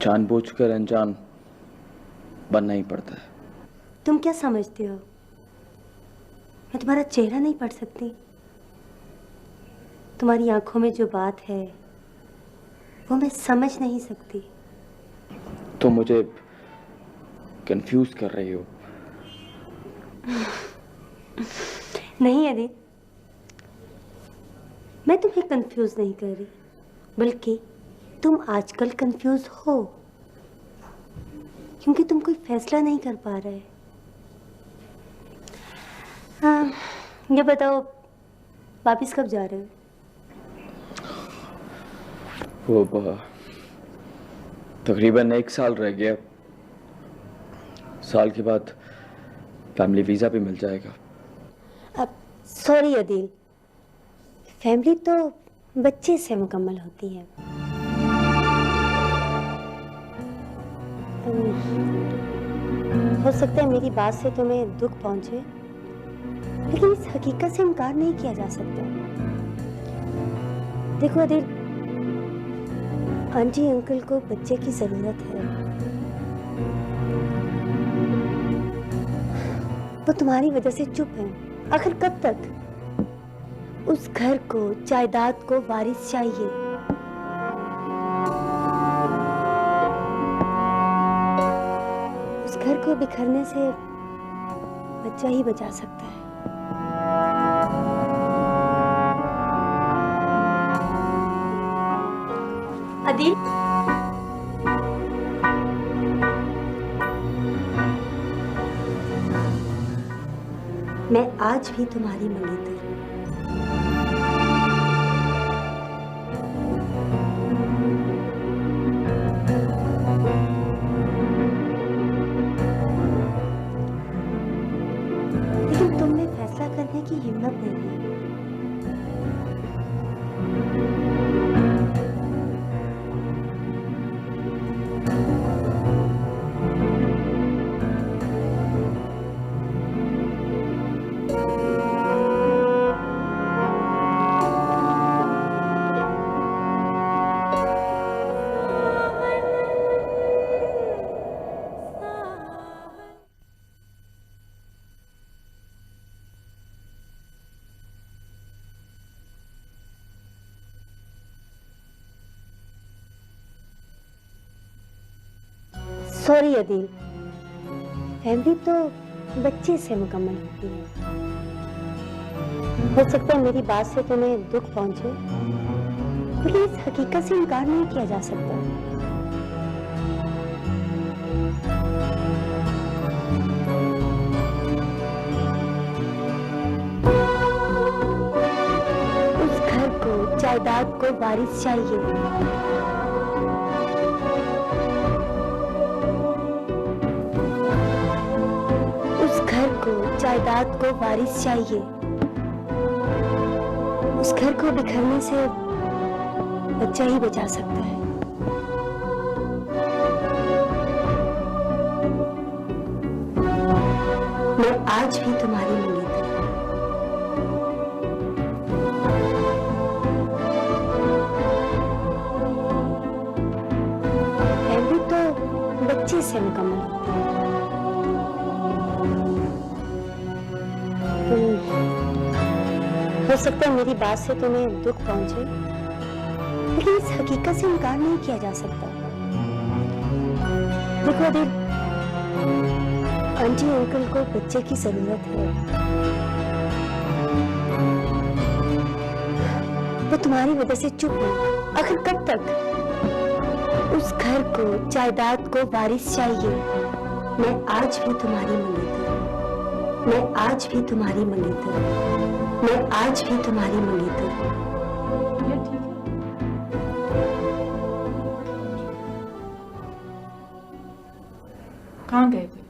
जानबूझकर अनजान बनना ही पड़ता है। तुम क्या समझते हो? मैं तुम्हारा चेहरा नहीं पढ़ सकती? तुम्हारी आंखों में जो बात है वो मैं समझ नहीं सकती। तुम मुझे कंफ्यूज कर रही हो। नहीं अदिल, मैं तुम्हें कंफ्यूज नहीं कर रही, बल्कि तुम आजकल कंफ्यूज हो क्योंकि तुम कोई फैसला नहीं कर पा रहे। हाँ, ये बताओ वापिस कब जा रहे हो? वो तकरीबन 1 साल रह गया। साल के बाद फैमिली वीजा भी मिल जाएगा। अब सॉरी अदिल, फैमिली तो बच्चे से मुकम्मल होती है। हो सकता है मेरी बात से तुम्हें दुख पहुंचे, लेकिन इस हकीकत से इनकार नहीं किया जा सकता। देखो अदिल, आंटी अंकल को बच्चे की जरूरत है। वो तुम्हारी वजह से चुप है। आखिर कब तक? उस घर को, जायदाद को वारिस चाहिए। उस घर को बिखरने से बच्चा ही बचा सकता है। अदिल, मैं आज भी तुम्हारी मंगेतर हूँ। लेकिन तुम में फैसला करने की हिम्मत नहीं है। सॉरी अदिल, फैमिली तो बच्चे से मुकम्मल होती है। हो सकता है मेरी बात से तुम्हें दुख पहुंचे, लेकिन इस हकीकत से इनकार नहीं किया जा सकता। उस घर को, जायदाद को वारिस चाहिए। जायदाद को वारिस चाहिए। उस घर को बिखरने से बच्चा ही बचा सकता है। मैं आज भी तुम्हारी मंगेतर हूँ। फैमिली तो बच्चे से मुकम्मल होती है। हो सकता है मेरी बात से तुम्हें दुख पहुंचे, लेकिन इस हकीकत से इनकार नहीं किया जा सकता। देखो अदिल, आंटी अंकल को बच्चे की जरूरत है। वो तुम्हारी वजह से चुप है। आखिर कब तक? उस घर को, जायदाद को वारिस चाहिए। मैं आज भी तुम्हारी मंगेतर हूँ। मैं आज भी तुम्हारी मंगेतर हूँ। मैं आज भी तुम्हारी मंगेतर हूँ। ये ठीक है। कहाँ गए थे?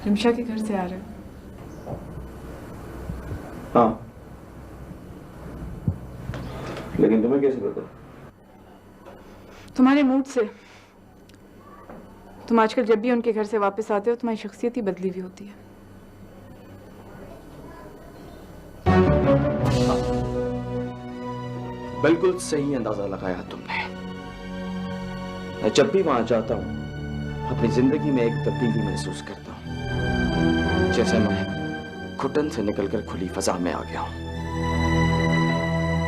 रिमशा के घर से आ रहे हो? हाँ, लेकिन तुम्हें कैसे पता? तुम्हारे मूड से। तुम आजकल जब भी उनके घर से वापस आते हो तुम्हारी शख्सियत ही बदली हुई होती है। बिल्कुल सही अंदाजा लगाया तुमने। मैं जब भी वहां जाता हूं अपनी जिंदगी में एक तब्दीली महसूस करता हूं, जैसे मैं घुटन से निकलकर खुली फजा में आ गया हूं।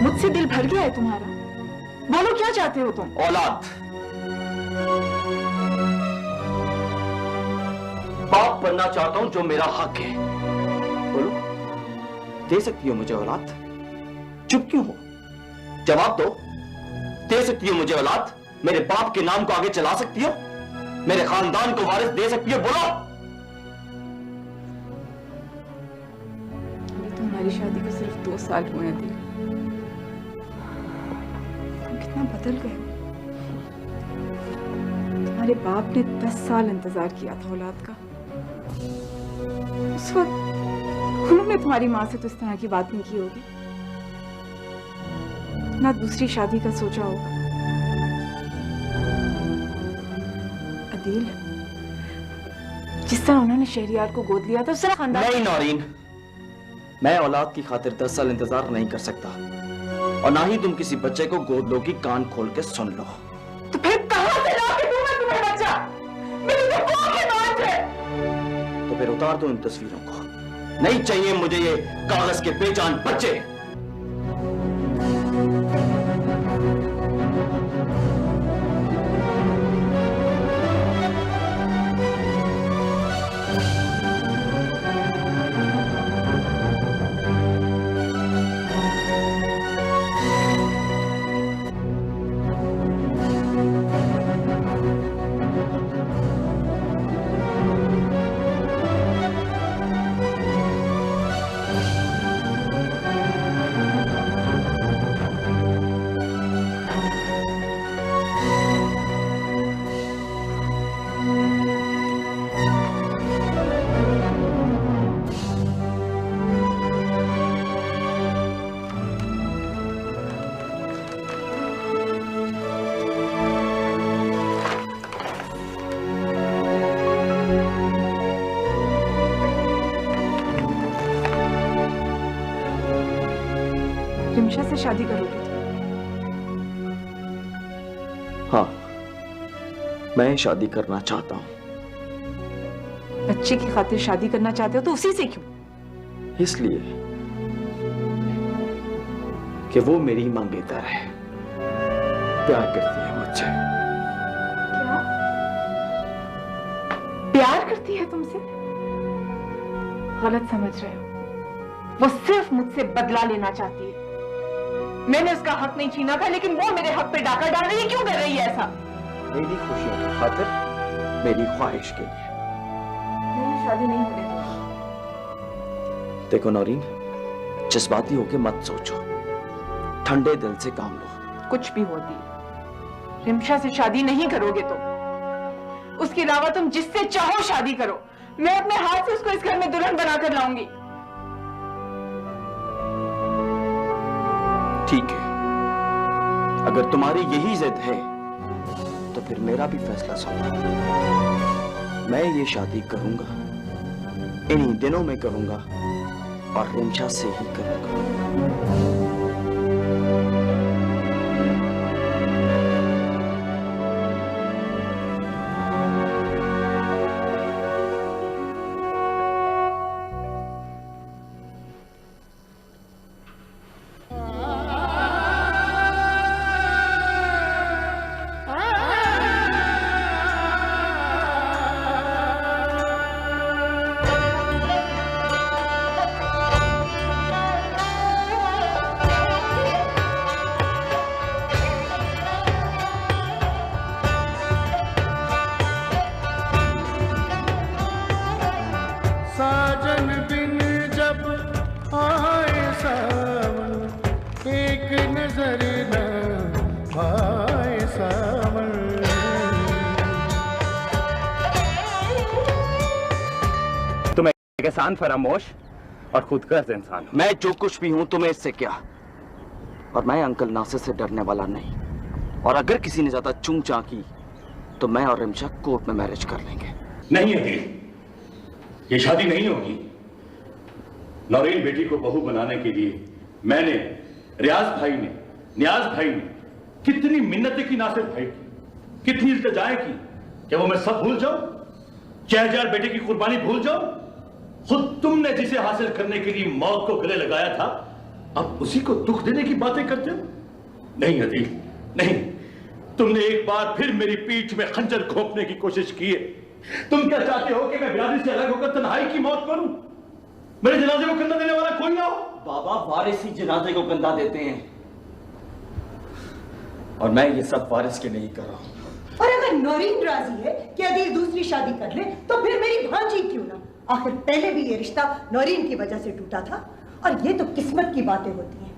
मुझसे दिल भर गया है तुम्हारा। बोलो क्या चाहते हो तुम? औलाद, बाप बनना चाहता हूं जो मेरा हक है। बोलो, दे सकती हो मुझे औलाद? चुप क्यों हो? जवाब दो। दे सकती हो मुझे औलाद? मेरे बाप के नाम को आगे चला सकती हो? मेरे खानदान को वारिस दे सकती हो? बोलो। तुम्हारी शादी को सिर्फ 2 साल हुए हैं दिल। तुम कितना बदल गए हो। तुम्हारे बाप ने 10 साल इंतजार किया था औलाद का। उस वक्त उन्होंने तुम्हारी माँ से तो इस तरह की बात नहीं की होगी, ना दूसरी शादी का सोचा होगा। अदील, जिस तरह उन्होंने शहरियार को गोद लिया था उस तरह खानदान। नहीं नौरीन, मैं औलाद की खातिर 10 साल इंतजार नहीं कर सकता, और ना ही तुम किसी बच्चे को गोद लो कि कान खोल के सुन लो। तो फिर कहां से लाके दूं मैं तुम्हें बच्चा? मेरी तो कौन है नाज है? तो फिर उतार दो इन तस्वीरों को। नहीं चाहिए मुझे ये कागज के बेजान बच्चे। रिमशा से शादी करोगे? हाँ, मैं शादी करना चाहता हूं। बच्चे की खातिर शादी करना चाहते हो तो उसी से क्यों? इसलिए कि वो मेरी मंगेतर है, प्यार करती है मुझसे। क्या? प्यार करती है तुमसे? गलत समझ रहे हो। वो सिर्फ मुझसे बदला लेना चाहती है। मैंने उसका हक नहीं छीना था, लेकिन वो मेरे हक पे डाका डाल रही है। क्यों कर रही है ऐसा? मेरी खुशियों की खातिर, मेरी ख्वाहिश के लिए। नहीं, शादी नहीं होने दूंगी। देखो नौरीन, जज्बाती होके मत सोचो, ठंडे दिल से काम लो। कुछ भी होती, रिमशा से शादी नहीं करोगे तो उसके अलावा तुम जिससे चाहो शादी करो। मैं अपने हाथ से उसको इस घर में दुल्हन बनाकर लाऊंगी। ठीक है, अगर तुम्हारी यही जिद है तो फिर मेरा भी फैसला सुनो। मैं ये शादी करूंगा, इन्हीं दिनों में करूंगा, और रिमशा से ही करूंगा। साजन बिन जब आए सावन, एक नजर न आए सावन। तुम एक एहसान फरामोश और खुदगर्ज इंसान हो। मैं जो कुछ भी हूं तुम्हें इससे क्या, और मैं अंकल नासिर से डरने वाला नहीं। और अगर किसी ने ज्यादा चूं चां की तो मैं और रिमशा कोर्ट में मैरिज कर लेंगे। नहीं अदील, ये शादी नहीं होगी। नौरीन बेटी को बहू बनाने के लिए मैंने, रियाज भाई ने नियाज भाई ने कितनी मिन्नतें की नासिर भाई की, कितनी इल्तिजाएं की, क्या वो मैं सब भूल जाऊं? 6000 बेटे की कुर्बानी भूल जाऊं? खुद तुमने जिसे हासिल करने के लिए मौत को गले लगाया था, अब उसी को दुख देने की बातें करते हो? नहीं अदील, नहीं। तुमने एक बार फिर मेरी पीठ में खंजर घोंपने की कोशिश की है। तुम क्या चाहते हो कि मैं बिरादरी से अलग होकर तन्हाई की मौत करूं? मेरे जनाजे को कंधा देने वाला कोई ना हो? बाबा वारिस ही जनाजे को कंधा देते हैं, और मैं ये सब वारिस के लिए कर रहा हूं। और अगर नौरीन राजी है कि अदील दूसरी शादी कर ले, तो फिर मेरी भांजी क्यों ना? आखिर पहले भी ये रिश्ता नौरीन की वजह से टूटा था, और ये तो किस्मत की बातें होती हैं।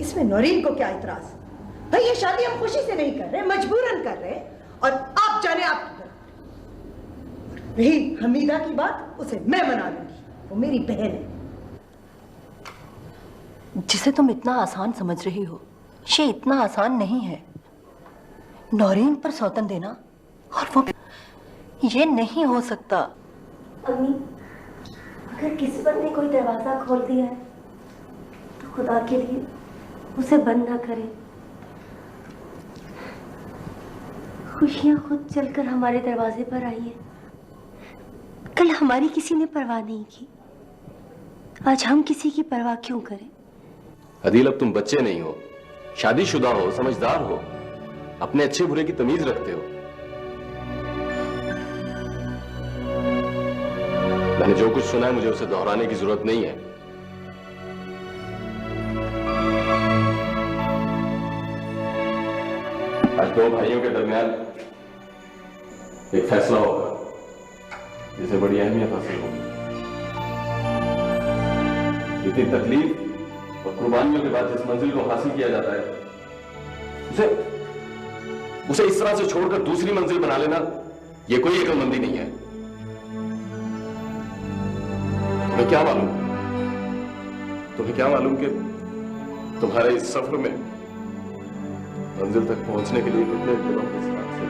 इसमें नौरीन को क्या इतराज? भाई ये शादी हम खुशी से नहीं कर रहे, मजबूरन कर रहे हैं, और आप जाने आप किधर। रही हमीदा की बात, उसे मैं मना लूंगी, वो मेरी बहन है। जिसे तुम इतना आसान समझ रही हो, ये इतना आसान नहीं है। नौरीन पर सौतन देना, और वो ये नहीं हो सकता। अम्मी, अगर किस्मत ने कोई दरवाजा खोल दिया है तो खुदा के लिए उसे बंद ना करें। खुशियां खुद चलकर हमारे दरवाजे पर आई है। कल हमारी किसी ने परवाह नहीं की, आज हम किसी की परवाह क्यों करें? अदील, अब तुम बच्चे नहीं हो, शादीशुदा हो, समझदार हो, अपने अच्छे बुरे की तमीज रखते हो। मैंने जो कुछ सुना है मुझे उसे दोहराने की जरूरत नहीं है। आज दो भाइयों के दरमियान एक फैसला होगा जिसे बड़ी अहमियत हासिल होगी। इतनी तकलीफ और कुर्बानियों के बाद जिस मंजिल को हासिल किया जाता है, उसे इस तरह से छोड़कर दूसरी मंजिल बना लेना, यह कोई अक्लमंदी नहीं है। तुम्हें क्या मालूम कि तुम्हारे इस सफर में मंजिल तक पहुंचने के लिए कितने दिनों के साथ से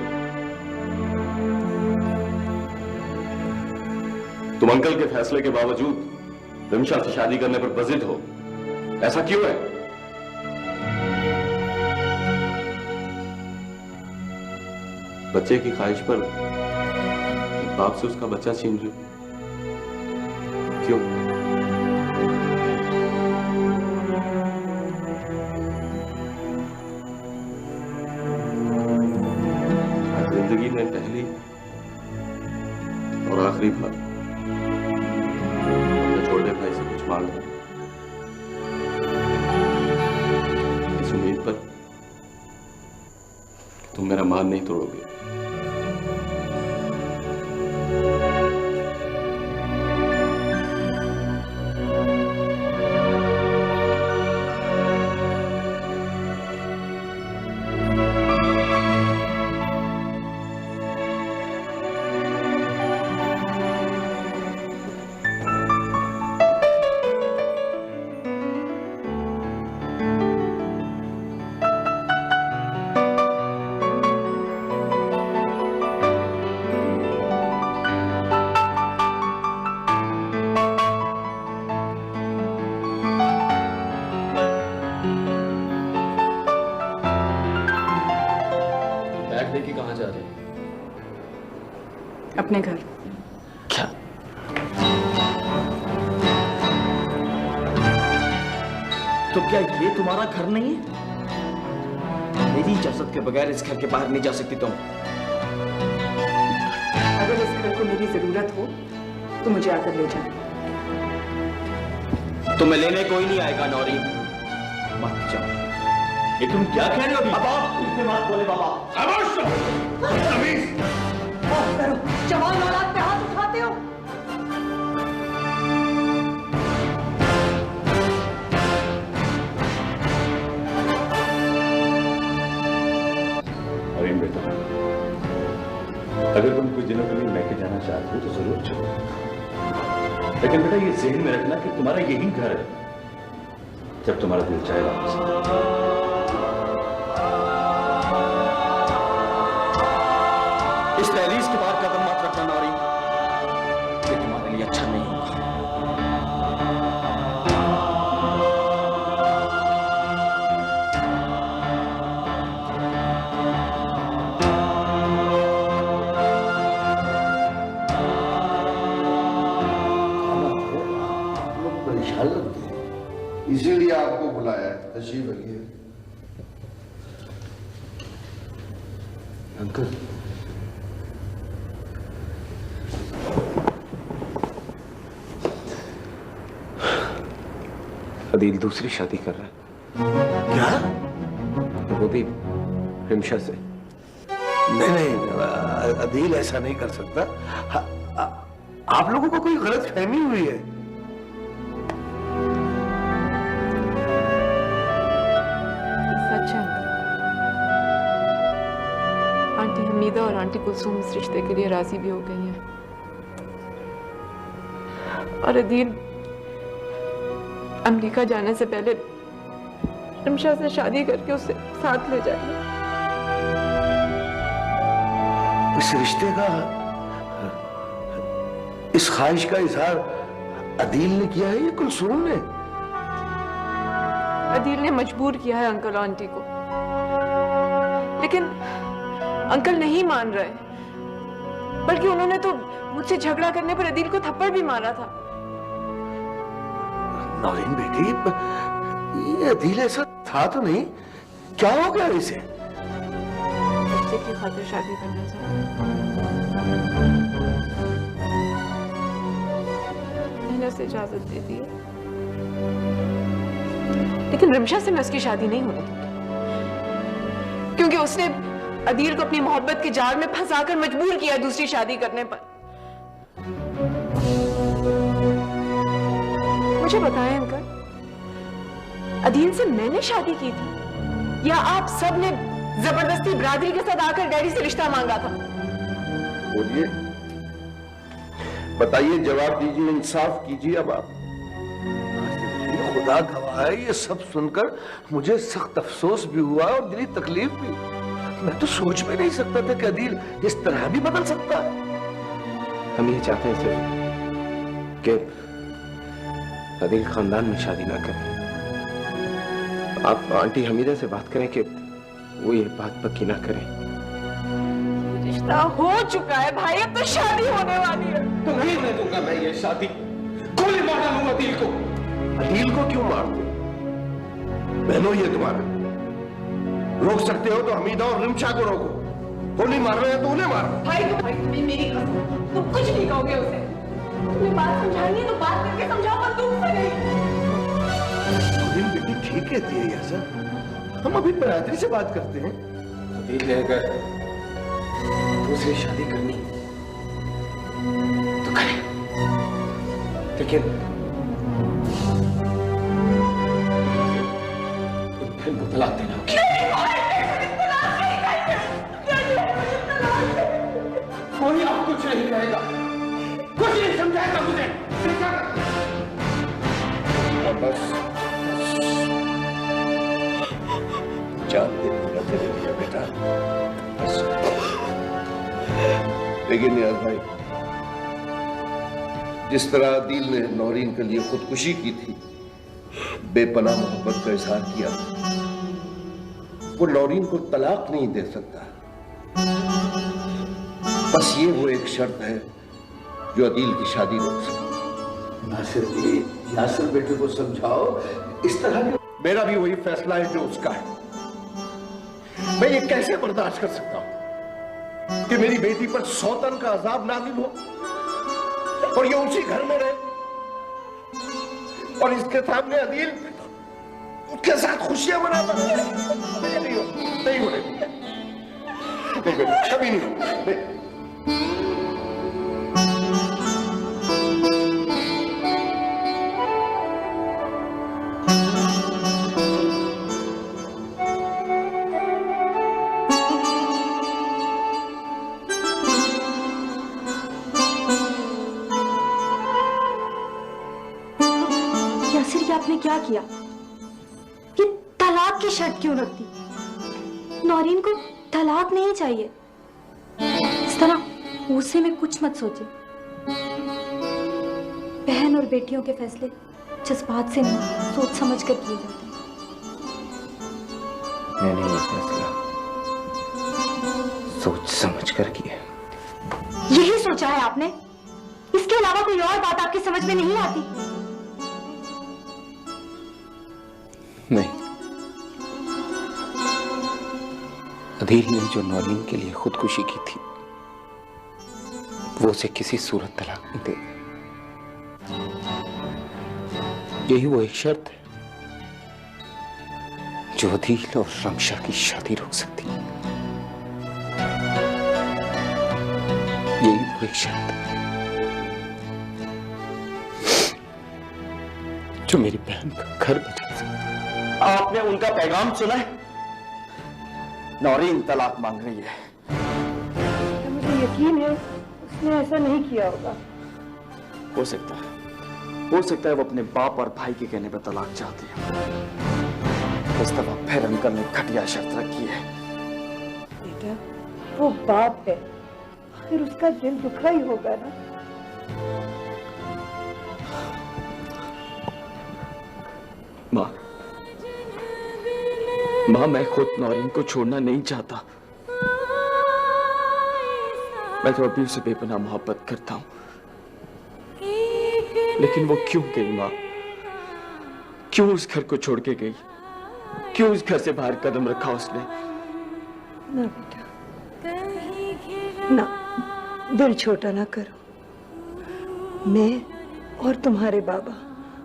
तुम अंकल के फैसले के बावजूद रिमशा से शादी करने पर बजिद हो। ऐसा क्यों है? बच्चे की ख्वाहिश पर बाप से उसका बच्चा छीन लो, क्यों? जिंदगी में पहली और आखिरी बार अपने छोटे भाई से कुछ मांग रहा, इस उम्मीद पर कि तुम मेरा मान नहीं तोड़ोगे। अपने घर। क्या? तो क्या ये तुम्हारा घर नहीं है? मेरी इजाजत के बगैर इस घर के बाहर नहीं जा सकती तुम। अगर इस घर को मेरी जरूरत हो तो मुझे आकर ले जाओ। तुम्हें लेने कोई नहीं आएगा नौरीन, मत जाओ। ये तुम क्या कह रहे हो? बाबा, इतने मत बोले बाबा। खामोश रहो। तमीज। करो, जवान औलाद पे हाथ उठाते हो। अरे बेटा, अगर तुम कुछ दिनों के लिए मैके जाना चाहते हो तो जरूर चलो, लेकिन बेटा ये ज़हन में रखना कि तुम्हारा यही घर है, जब तुम्हारा दिल चाहे वापस। इस दहलीज के बाहर कदम मत रखना नौरीन, ये तुम्हारे लिए अच्छा नहीं होगा। आपको बुलाया है, तशरीफ रखिए। अंकल, अदील दूसरी शादी कर रहा है। क्या? वो भी रिमशा से। नहीं नहीं, अदील ऐसा नहीं कर सकता। आप लोगों को कोई गलत फहमी हुई है। सच है आंटी हमीदा और आंटी कुलसूम इस रिश्ते के लिए राजी भी हो गई हैं और अदील अमेरिका जाने से पहले रिमशा से शादी करके उसे साथ ले जाएगा। इस रिश्ते का, इस ख्वाहिश का इजहार अदील ने किया है या कुलसूम ने? अदील ने मजबूर किया है अंकल आंटी को, लेकिन अंकल नहीं मान रहे, बल्कि उन्होंने तो मुझसे झगड़ा करने पर अदील को थप्पड़ भी मारा था। नौरीन बेटी, ये अदील ऐसा था तो नहीं, क्या हो गया इसे? बच्चे की खातिर शादी करना चाहता मैंने उसे इजाजत दे दी, लेकिन रिमशा से मैं उसकी शादी नहीं होने दूंगी, क्योंकि उसने अदील को अपनी मोहब्बत के जाल में फंसाकर मजबूर किया दूसरी शादी करने पर। मुझे बताएं अंकल, अदील से मैंने शादी की थी या आप सब ने जबरदस्ती बिरादरी के साथ आकर डैडी से रिश्ता मांगा था? बोलिए, बताइए, जवाब दीजिए, इंसाफ कीजिए। अब आप, खुदा गवाह है, ये सब सुनकर मुझे सख्त अफसोस भी हुआ और दिली तकलीफ भी। मैं तो सोच भी नहीं सकता था कि अदील इस तरह भी बदल सकता है। हम ये चाहते हैं सिर्फ कि अदील खानदान में शादी ना करें। आप आंटी हमीदा से बात करें कि वो ये बात पक्की ना करें। रिश्ता हो चुका है भाई, अब तो शादी होने वाली है। तो नहीं मैं दूंगा मैं ये शादी, गोली मार डालूंगा अदील को। अदील को क्यों मार दो? बहनों, ये तुम्हारा, रोक सकते हो तो हमीदा और रिमशा को रोको। गोली मार रहे हैं तो उन्हें मारो। भाई तुम्हें मेरी कसम, तुम कुछ नहीं कहोगे उसे। तुम्हें बात समझानी है तो बात करके समझाओ, बंदूक से नहीं। बेटी ठीक कहती है यासर, हम अभी बरादरी से बात करते हैं। अदील ने अगर दूसरी शादी करनी तो करें, लेकिन फिर वो तलाक देना होगी। कोई आप कुछ नहीं कहेगा, कुछ नहीं समझाएगा मुझे। बस जान दे दिया बेटा, बस। लेकिन नियाज भाई, जिस तरह अदील ने नौरीन के लिए खुदकुशी की थी, बेपनाह मोहब्बत का इजहार किया, वो नौरीन को तलाक नहीं दे सकता। बस ये वो एक शर्त है जो अदील की शादी रोक सकती। नासिर जी, यासिर बेटे को समझाओ, इस तरह के। मेरा भी वही फैसला है जो उसका है। मैं ये कैसे बर्दाश्त कर सकता हूं कि मेरी बेटी पर सौतन का अजाब नाजिल हो और ये उसी घर में रहे और इसके सामने अदील उसके साथ खुशियां मनाता है। नहीं होने, कभी नहीं। आपने क्या किया? ये तलाक की शर्त क्यों रख दी? नौरीन को तलाक नहीं चाहिए। इस तरह गुस्से में कुछ मत सोचे। बहन और बेटियों के फैसले जज्बात से नहीं, सोच समझ कर किए जाते हैं। मैंने ये फैसला सोच समझ कर किया। यही सोचा है आपने? इसके अलावा कोई और बात आपकी समझ में नहीं आती? नहीं, अदील ने जो नौरीन के लिए खुदकुशी की थी वो उसे किसी सूरत तलाक नहीं दे। यही वो एक शर्त है जो अदील और रमशा की शादी रोक सकती है। यही वो एक शर्त है जो मेरी बहन का घर बचा सकती है। आपने उनका पैगाम सुना है? नौरीन तलाक मांग रही है। मुझे यकीन है उसने ऐसा नहीं किया होगा। हो सकता है वो अपने बाप और भाई के कहने पर तलाक चाहती है। इस दफा फिर अंकल ने घटिया शर्त रखी है। बेटा, वो बाप है, फिर उसका दिल दुखा ही होगा ना। माँ, मैं खुद नौरीन को छोड़ना नहीं चाहता। मैं तो अभी उसे बेपनाह मोहब्बत करता हूँ, लेकिन वो क्यों गई माँ? क्यों उस घर को छोड़ के गई? क्यों उस घर से बाहर कदम रखा उसने? ना बेटा, ना, दिल छोटा ना करो। मैं और तुम्हारे बाबा,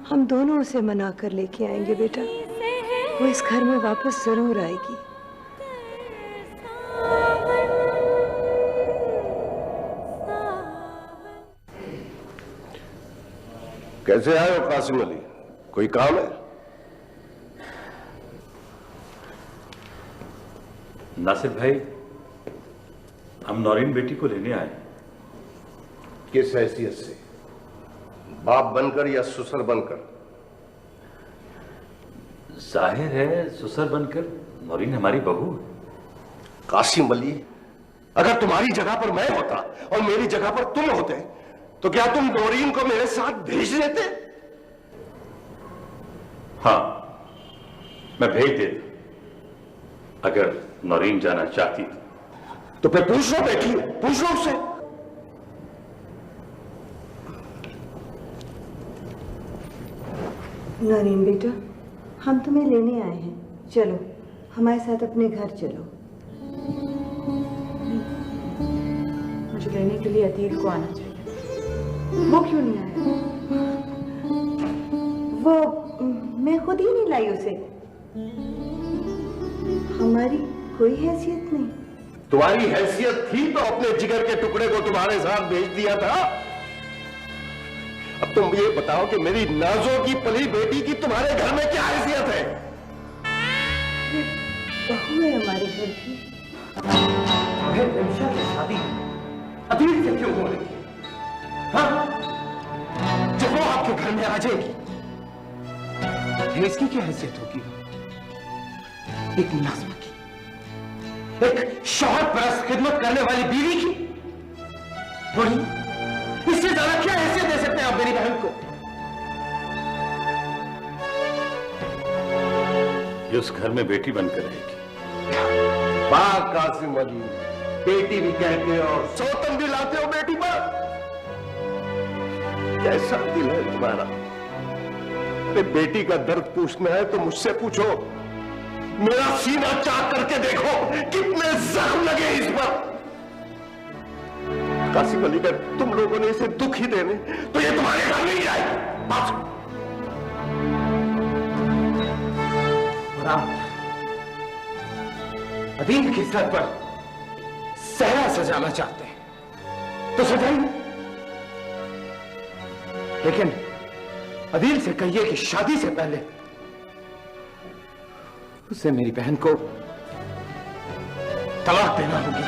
हम दोनों उसे मना कर लेके आएंगे बेटा। वो इस घर में वापस जरूर आएगी। कैसे आए हो कासिम अली? कोई काम है? नासिर भाई, हम नौरीन बेटी को लेने आए। किस हैसियत से? बाप बनकर या ससुर बनकर? जाहिर है ससुर बनकर। नौरीन हमारी बहू है। कासिम अली, अगर तुम्हारी जगह पर मैं होता और मेरी जगह पर तुम होते तो क्या तुम नौरीन को मेरे साथ भेज देते? हाँ, मैं भेज देता अगर नौरीन जाना चाहती थी। तो फिर पूछ लो बेटी, पूछ लो उससे। नौरीन बेटा, हम तुम्हें लेने आए हैं, चलो हमारे साथ अपने घर चलो। मुझे लेने के लिए अदील को आना चाहिए। वो क्यों नहीं आया? वो मैं खुद ही नहीं लाई उसे। हमारी कोई हैसियत नहीं। तुम्हारी हैसियत थी तो अपने जिगर के टुकड़े को तुम्हारे साथ भेज दिया था। अब तुम ये बताओ कि मेरी नाजों की पली बेटी की तुम्हारे घर में क्या हैसियत है? बहू है हमारे घर की। रमशा की शादी अदील से क्यों हो रही है? हाँ? जब वो आपके घर में आ जाएगी, फिर इसकी क्या हैसियत होगी? एक मुलाजमा की, एक शौहर परस्त खिदमत करने वाली बीवी की। थोड़ी इससे ज्यादा क्या हैसियत दे सकते हैं आप मेरी बहन को? ये उस घर में बेटी बनकर रहेगी। वाह कासिम अली, बेटी भी कहते हो और सौतन भी लाते हो बेटी पर। कैसा दिल है तुम्हारा? अरे बेटी का दर्द पूछना है तो मुझसे पूछो। मेरा सीना चाक करके देखो कितने जख्म लगे इस पर। कासिम अली, अगर तुम लोगों ने इसे दुख ही देने तो ये तुम्हारे घर में ही आएगी। बस। और आप अदील के सर पर सहरा सजाना चाहते हैं तो सजाइए, लेकिन अदील से कहिए कि शादी से पहले उसे मेरी बहन को तलाक देना होगी।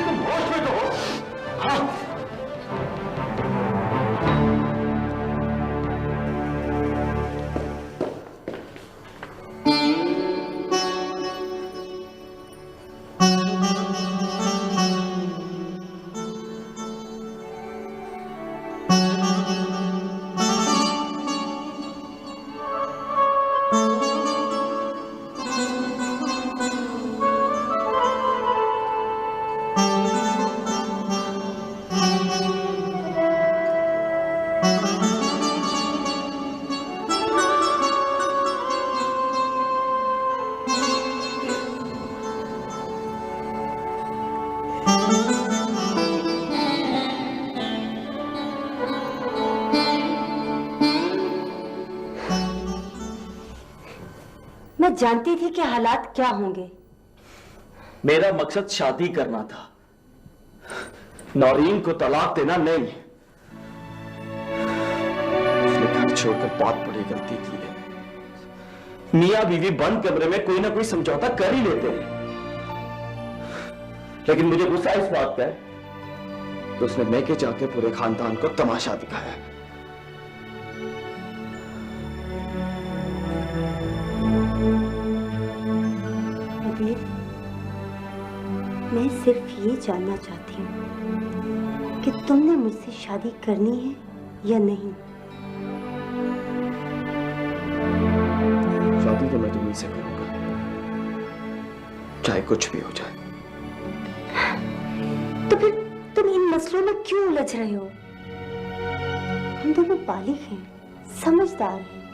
तुम होश में तो हो? हाँ। जानती थी कि हालात क्या होंगे। मेरा मकसद शादी करना था, नौरीन को तलाक देना नहीं। उसने घर छोड़कर बहुत बड़ी गलती की है। मियां बीवी बंद कमरे में कोई ना कोई समझौता कर ही लेते हैं, लेकिन मुझे गुस्सा इस बात का है कि उसने मैके जाके पूरे खानदान को तमाशा दिखाया है। मैं सिर्फ ये जानना चाहती हूँ कि तुमने मुझसे शादी करनी है या नहीं। शादी तो मैं तुम्हीं से करूंगा, चाहे कुछ भी हो जाए। तो फिर तुम इन मसलों में क्यों उलझ रहे हो? हम दोनों बालिग हैं, समझदार हैं।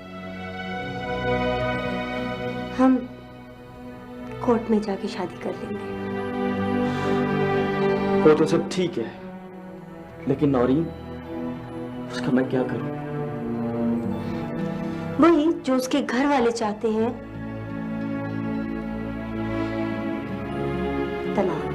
हम कोर्ट में जाके शादी कर लेंगे। वो तो सब ठीक है, लेकिन नौरीन, उसका मैं क्या करूं? वही जो उसके घर वाले चाहते हैं, तलाक।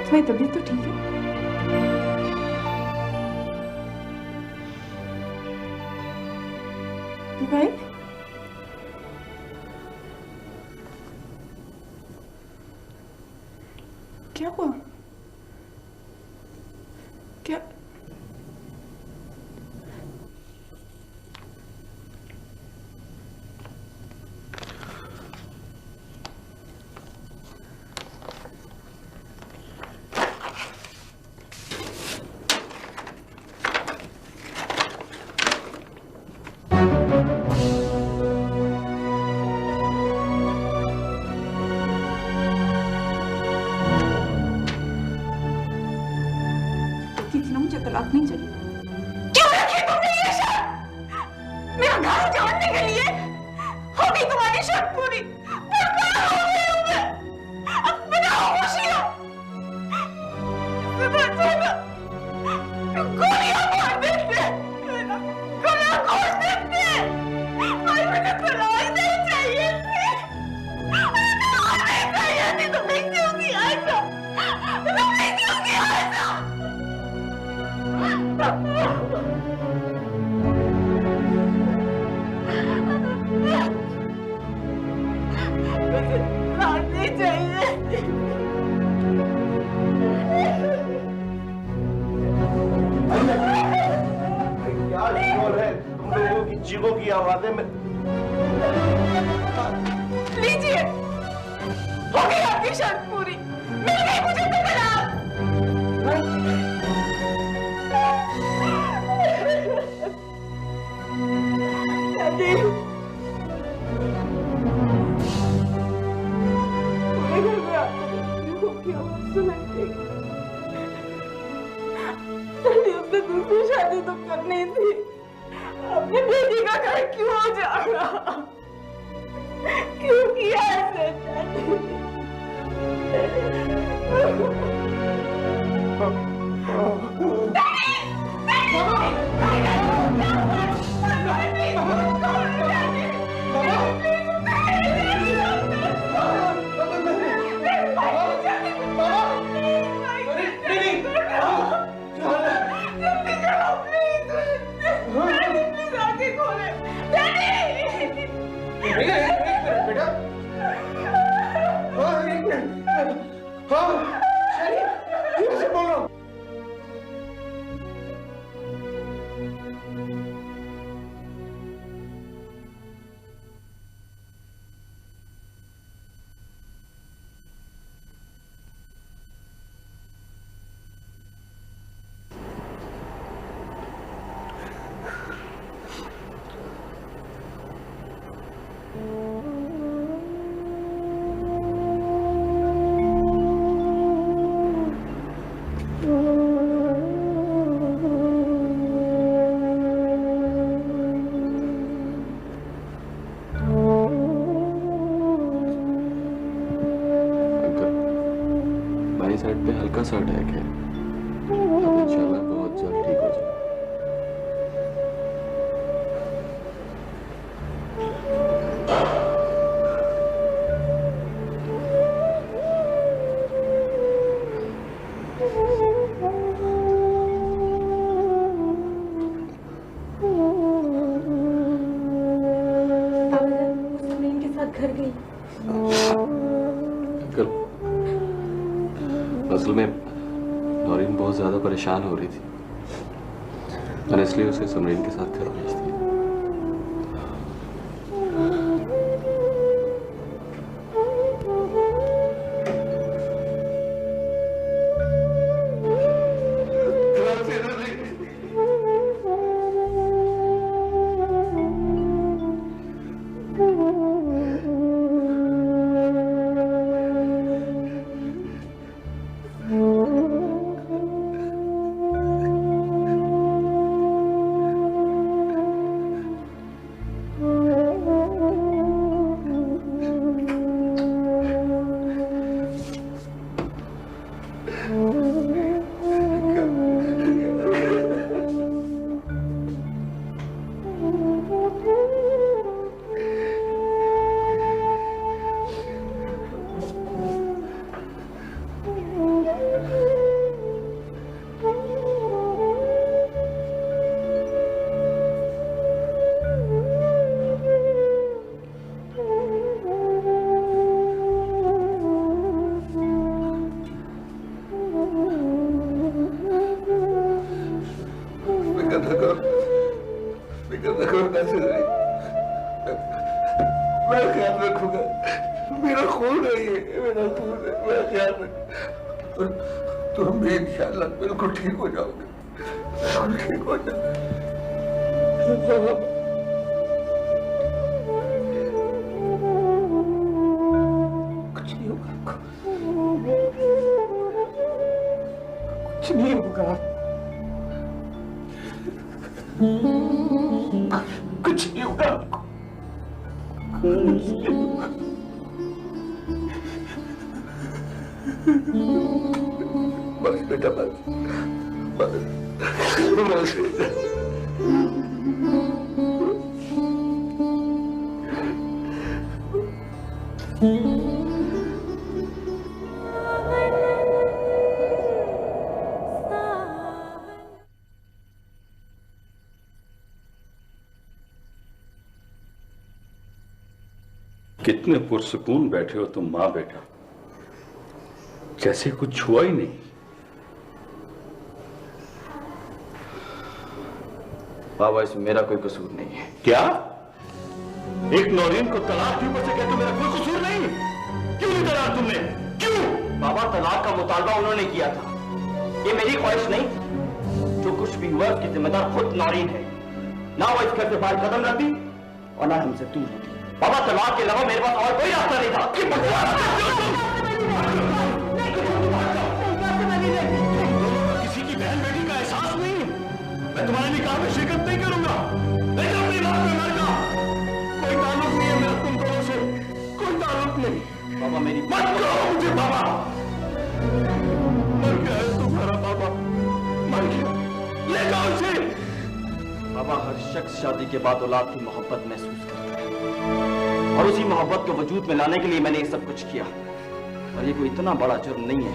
तुम्हारी तबीयत तो ठीक है? भाई क्या हुआ? क्या? मुझे रानी चाहिए। क्या शोर है तुम लोगों की चीखों की आवाजें में? लीजिए, हो गई आपकी शर्त पूरी, मिल गई मुझे तलाक। दादी, पूरे घर में आपको की आवाज सुनाई देगी। दादी, उसने दूसरी शादी तो करनी थी, अपने बेटी का घर क्यों हो जाएगा? क्यों किया ऐसे दादी? साइड पे हल्का सा अटैक है, अब इंशाल्लाह बहुत जल्द ठीक हो जाए। समीन के साथ घर गई। असल में नौरीन बहुत ज्यादा परेशान हो रही थी, मैंने इसलिए उसे समरीन के साथ घर भेज दिया। मैं ख्याल रखूंगा, मेरा खून है ये, मेरा खून है, मैं ख्याल रखूंगा। और तुम भी इंशाल्लाह बिल्कुल ठीक हो जाओगे, बिल्कुल ठीक हो जाओगे। कुछ नहीं होगा आपको, कुछ नहीं होगा, कुछ नहीं होगा आपको। बस बेटा बस बस बस कितने पुरसुकून बैठे हो तुम मां बेटा, जैसे कुछ हुआ ही नहीं। बाबा इसमें मेरा कोई कसूर नहीं है। क्या? एक नौरीन को तलाक दी, ऊपर से कहते हो मेरा कोई कसूर नहीं? क्यों नहीं तलाक तुमने? क्यों? बाबा तलाक का मुतालबा उन्होंने किया था, ये मेरी ख्वाहिश नहीं। जो कुछ भी हुआ उसकी जिम्मेदार खुद नौरीन है। ना वो इस घर से बाहर कदम रखती और ना हमसे दूर होती। बाबा तलाक के अलावा मेरे पास और कोई रास्ता नहीं था। किसी की बहन बेटी का एहसास नहीं? मैं तुम्हारे निकाह में शिरकत नहीं करूंगा। नहीं अपनी बात में मरना। कोई ताल्लुक नहीं है मेरा तुम दोनों से, कोई ताल्लुक नहीं। बाबा मेरी मत करो मुझे बाबा। मर गया है तुम्हारा बाबा, मर गया। ले जाओ उसे। बाबा हर शख्स शादी के बाद औलाद की मोहब्बत महसूस करता है और उसी मोहब्बत को वजूद में लाने के लिए मैंने ये सब कुछ किया। और ये कोई इतना बड़ा जुर्म नहीं है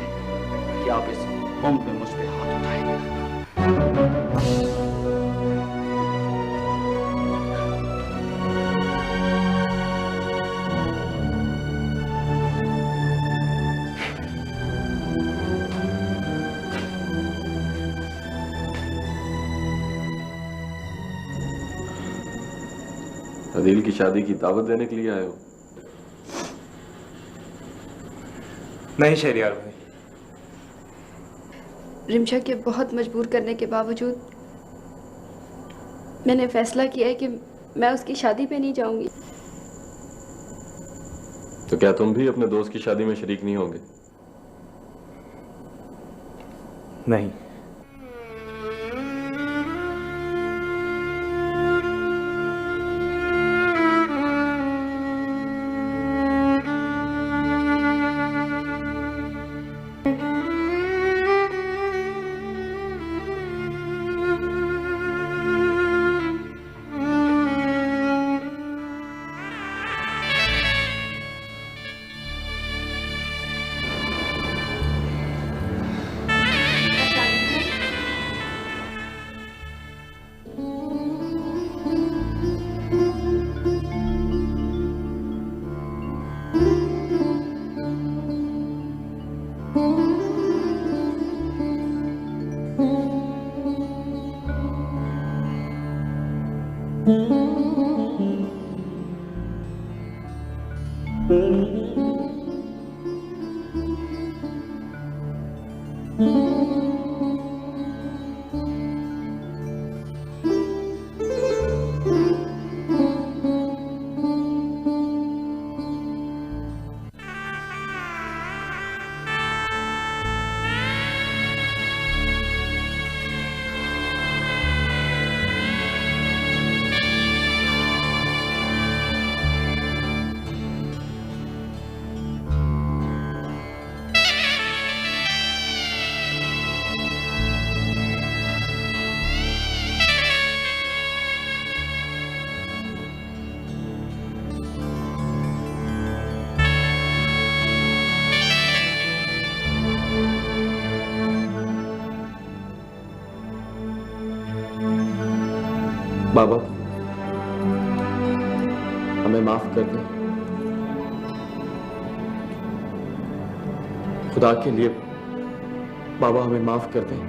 कि आप इस उम्र में मुझ पे हाथ उठाएं। अदील की शादी की दावत देने के लिए आए हो? नहीं शहरियार भाई, रिमशा के बहुत मजबूर करने के बावजूद मैंने फैसला किया है कि मैं उसकी शादी पे नहीं जाऊंगी। तो क्या तुम भी अपने दोस्त की शादी में शरीक नहीं होगे? नहीं। बाबा हमें माफ कर दें। खुदा के लिए बाबा हमें माफ कर दें।